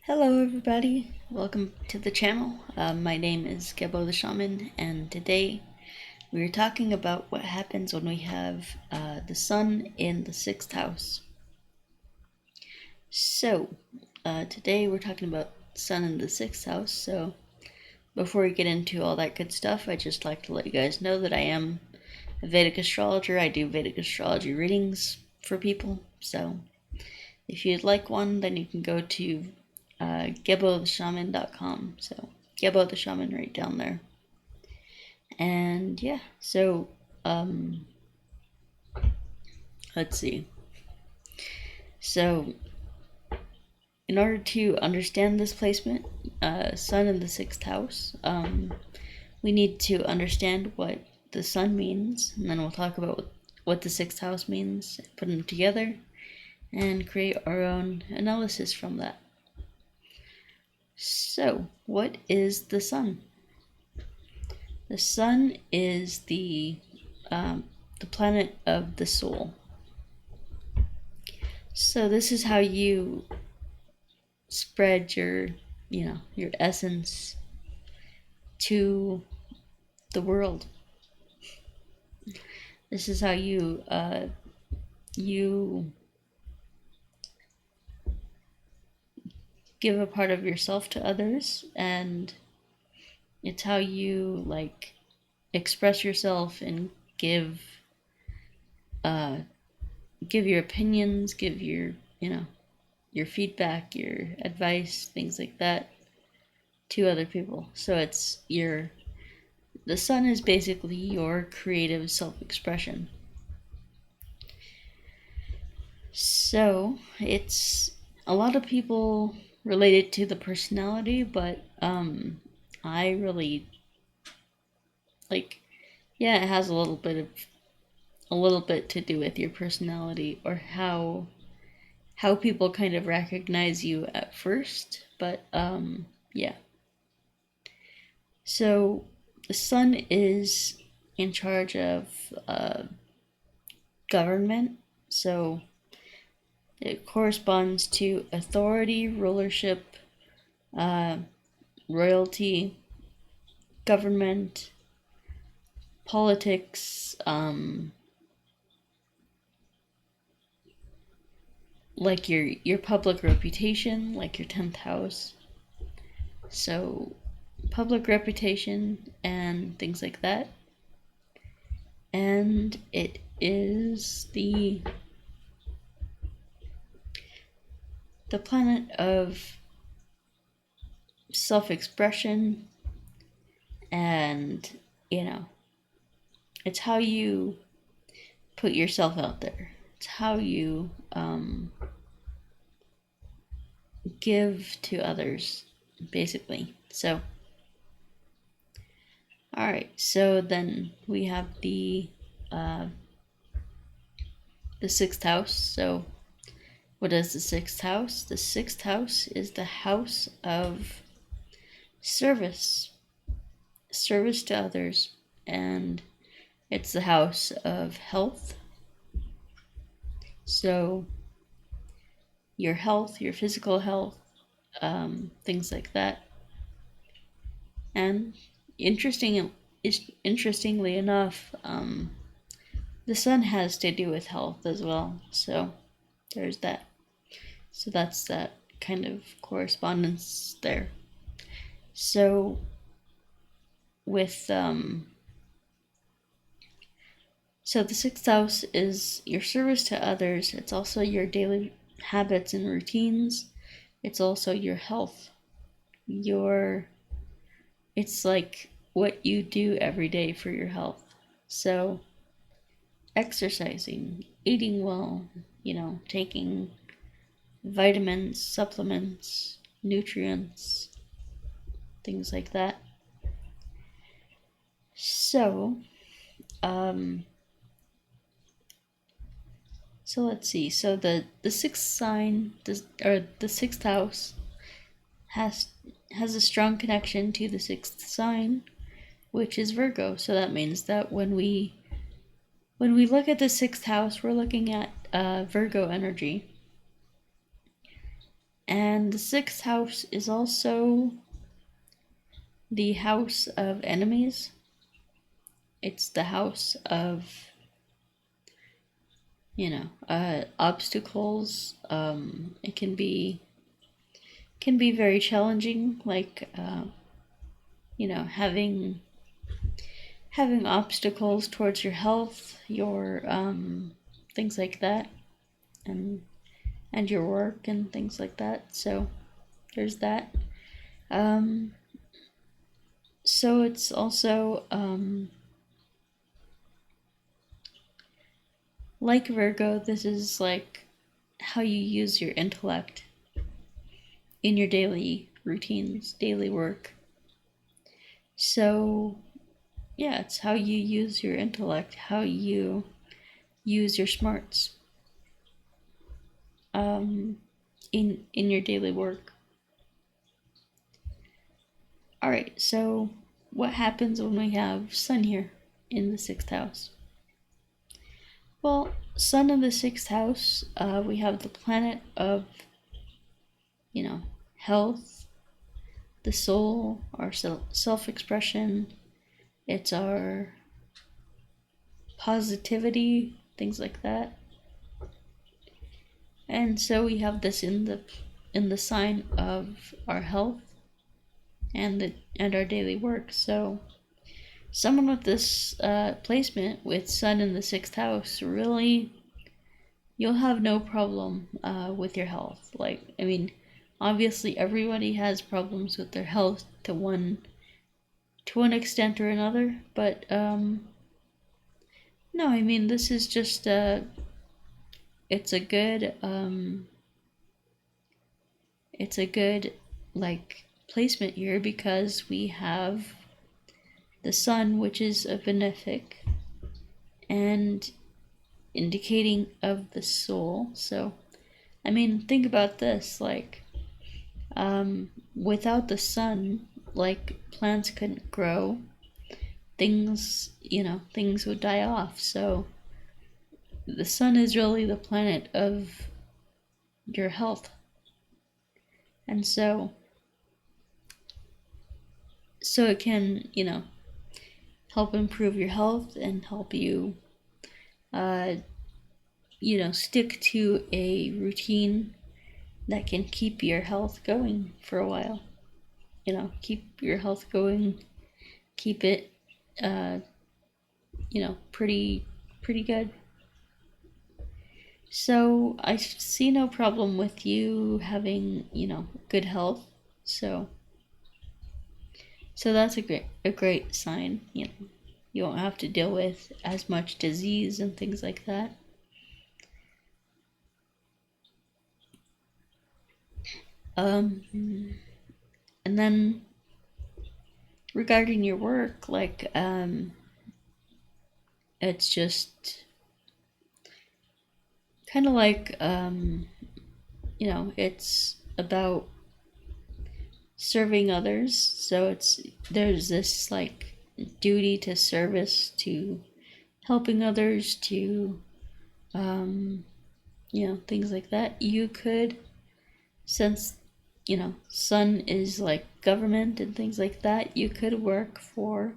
Hello everybody, welcome to the channel. My name is Gebo the Shaman, and today we're talking about what happens when we have the sun in the 6th house. So, today we're talking about sun in the 6th house, so before we get into all that good stuff, I'd just like to let you guys know that I am a Vedic astrologer. I do Vedic astrology readings for people, so if you'd like one, then you can go to GeboTheShaman.com. So Gebo the Shaman right down there. And yeah, so let's see. So in order to understand this placement, sun in the 6th house, we need to understand what the sun means, and then we'll talk about what the 6th house means, put them together, and create our own analysis from that. So, what is the sun? The sun is the planet of the soul. So this is how you spread your essence to the world. This is how you give a part of yourself to others, and it's how you express yourself and give your opinions, give your your feedback, your advice, things like that to other people. So the sun is basically your creative self-expression. So it's a lot of people relate it to the personality, but I really it has a little bit to do with your personality, or how people kind of recognize you at first. But yeah. So the sun is in charge of government. So it corresponds to authority, rulership, royalty, government, politics, like your public reputation, like your 10th house. So public reputation and things like that. And it is the planet of self-expression, and it's how you put yourself out there. It's how you give to others, basically. So all right, so then we have the 6th house. So what is the 6th house? The 6th house is the house of service to others, and it's the house of health. So your health, your physical health, things like that. And interestingly enough, the sun has to do with health as well. So there's that. So that's that kind of correspondence there. So with so the 6th house is your service to others. It's also your daily habits and routines. It's also your health. It's like what you do every day for your health. So exercising, eating well, taking vitamins, supplements, nutrients, things like that. So so let's see. So the 6th sign, or the 6th house, has a strong connection to the 6th sign, which is Virgo. So that means that when we look at the 6th house, we're looking at Virgo energy. And the sixth house is also the house of enemies. It's the house of, obstacles. It can be very challenging, like having obstacles towards your health, your things like that, and your work and things like that. So there's that. So it's also like Virgo. This is like how you use your intellect in your daily routines, daily work. So yeah, it's how you use your intellect, how you use your smarts in your daily work. All right, so what happens when we have Sun here in the sixth house? Well, Sun in the sixth house, we have the planet of, health, the soul, our self-expression. It's our positivity, things like that. And so we have this in the sign of our health and our daily work. So someone with this placement with Sun in the sixth house, really, you'll have no problem with your health. Like, I mean, obviously everybody has problems with their health to one extent or another, but no, I mean, this is just it's a good like placement here, because we have the Sun, which is a benefic and indicating of the soul. So I mean, think about this, like without the Sun, like plants couldn't grow, things would die off. So the Sun is really the planet of your health. And so it can, help improve your health and help you, stick to a routine that can keep your health going for a while. Keep your health going, keep it, pretty good. So I see no problem with you having, good health. So that's a great sign. You won't have to deal with as much disease and things like that. And then regarding your work, like it's just kind of like it's about serving others. So there's this like duty to service, to helping others, to things like that. You could, since Sun is like government and things like that, you could work for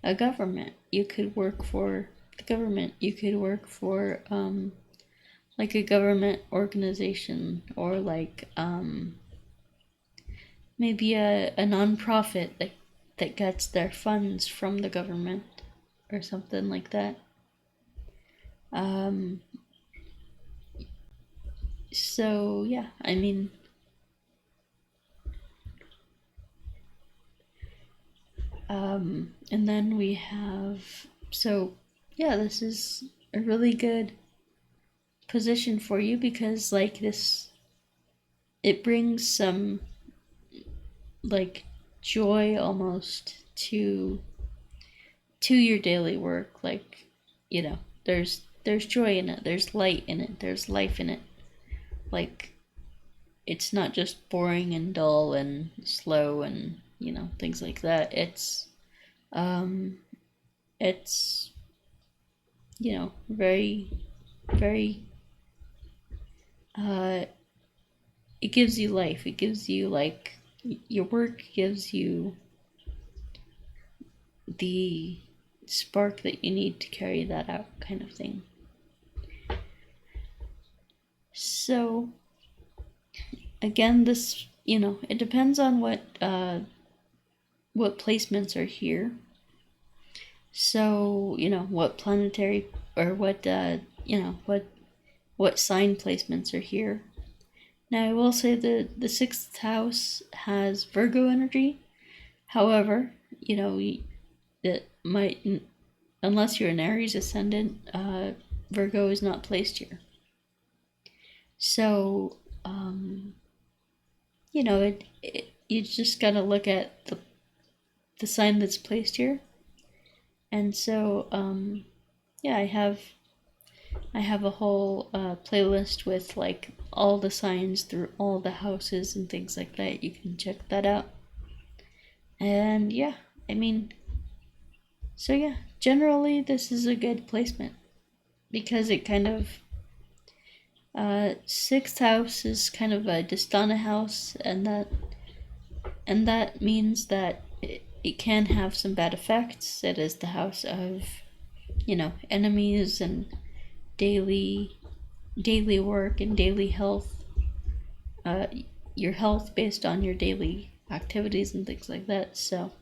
a government. You could work for the government. You could work for like a government organization, or like maybe a non-profit that gets their funds from the government or something like that. So yeah, I mean, and then we have, so yeah, this is a really good position for you, because like this, it brings some like joy almost to your daily work. Like, there's joy in it, there's light in it, there's life in it. Like, it's not just boring and dull and slow and things like that. It's very, very it gives you life. It gives you, like, your work gives you the spark that you need to carry that out, kind of thing. So again, this, it depends on what placements are here. So, what planetary, or what sign placements are here. Now, I will say that the 6th house has Virgo energy. However, it might, unless you're an Aries ascendant, Virgo is not placed here. So, you just gotta look at the sign that's placed here. And so, I have a whole playlist with, like, all the signs through all the houses and things like that. You can check that out. And generally this is a good placement, because it kind of, 6th house is kind of a Distana house, and that means that it can have some bad effects. It is the house of, enemies and daily work and daily health, your health based on your daily activities and things like that. So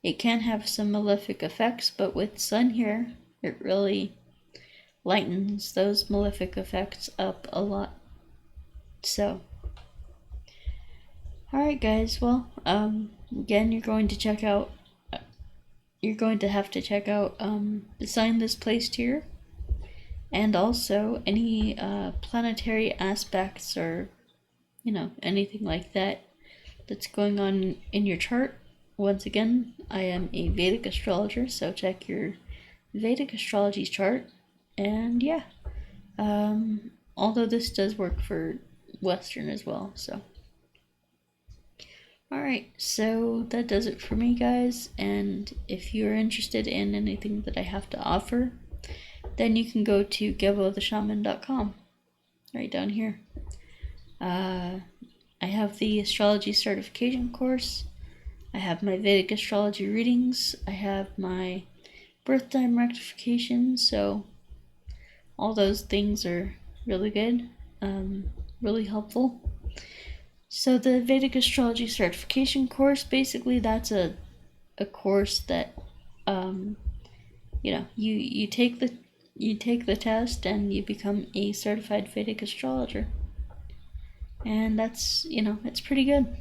it can have some malefic effects, but with Sun here, it really lightens those malefic effects up a lot. So, alright guys, well, again, you're going to have to check out the sign that's placed here, and also any planetary aspects, or anything like that that's going on in your chart. Once again, I am a Vedic astrologer, so check your Vedic astrology chart. And although this does work for Western as well. So alright, so that does it for me, guys. And if you're interested in anything that I have to offer, then you can go to gebotheshaman.com, right down here. I have the astrology certification course. I have my Vedic astrology readings. I have my birth time rectification. So all those things are really good, really helpful. So the Vedic astrology certification course, basically that's a course that, you take the test and you become a certified Vedic astrologer. And that's, it's pretty good.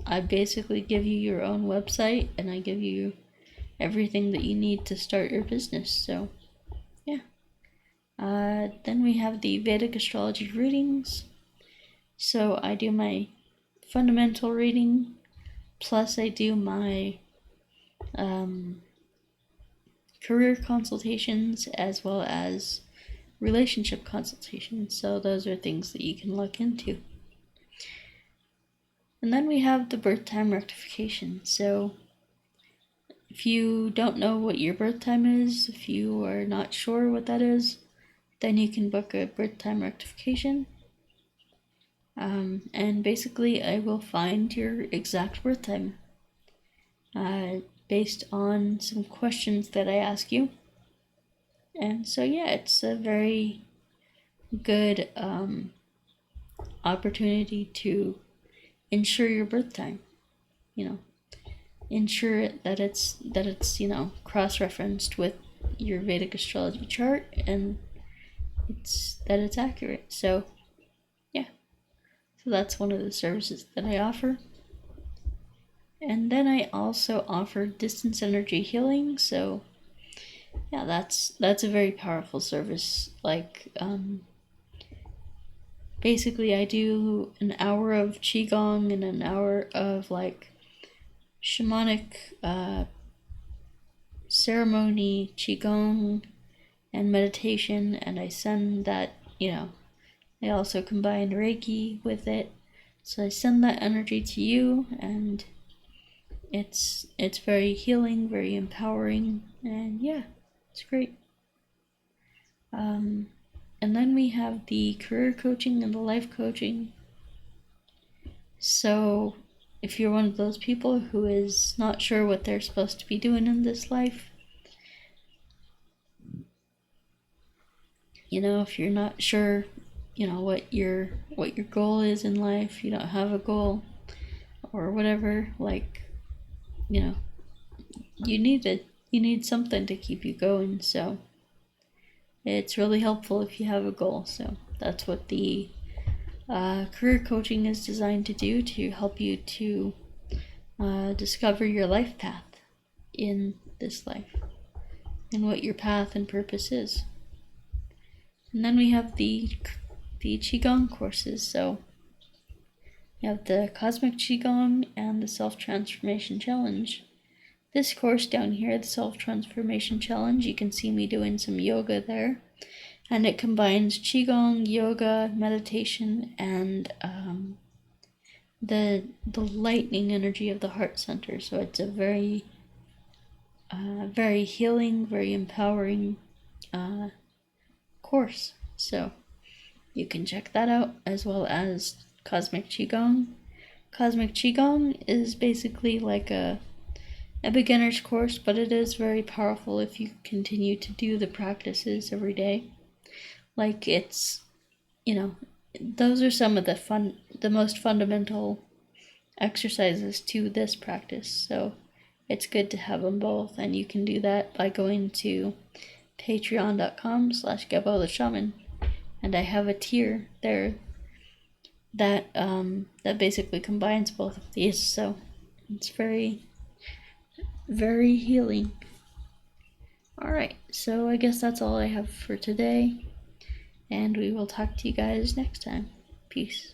I basically give you your own website, and I give you everything that you need to start your business. So then we have the Vedic astrology readings. So I do my fundamental reading, plus I do my career consultations, as well as relationship consultations. So those are things that you can look into. And then we have the birth time rectification. So if you don't know what your birth time is, if you are not sure what that is, then you can book a birth time rectification. And basically I will find your exact birth time based on some questions that I ask you. And so it's a very good opportunity to ensure your birth time. Ensure that it's cross-referenced with your Vedic astrology chart, and that it's accurate. So so that's one of the services that I offer. And then I also offer distance energy healing. So that's a very powerful service. Like, basically I do an hour of qigong and an hour of, like, shamanic ceremony, qigong, and meditation, and I send that, I also combine Reiki with it. So I send that energy to you, and it's very healing, very empowering, and it's great. And then we have the career coaching and the life coaching. So if you're one of those people who is not sure what they're supposed to be doing in this life, if you're not sure, what your goal is in life, you don't have a goal or whatever, you need something to keep you going. So it's really helpful if you have a goal. So that's what the career coaching is designed to do, to help you to discover your life path in this life and what your path and purpose is. And then we have the Qigong courses. So you have the Cosmic Qigong and the Self-Transformation Challenge. This course down here, the Self-Transformation Challenge, you can see me doing some yoga there. And it combines Qigong, yoga, meditation, and the lightning energy of the heart center. So it's a very, very healing, very empowering course. So you can check that out, as well as Cosmic Qigong. Cosmic Qigong is basically like a beginner's course, but it is very powerful if you continue to do the practices every day. Like, it's, those are some of the most fundamental exercises to this practice. So it's good to have them both, and you can do that by going to patreon.com/Gebo the Shaman, and I have a tier there that basically combines both of these. So it's very, very healing. Alright, so I guess that's all I have for today, and we will talk to you guys next time. Peace.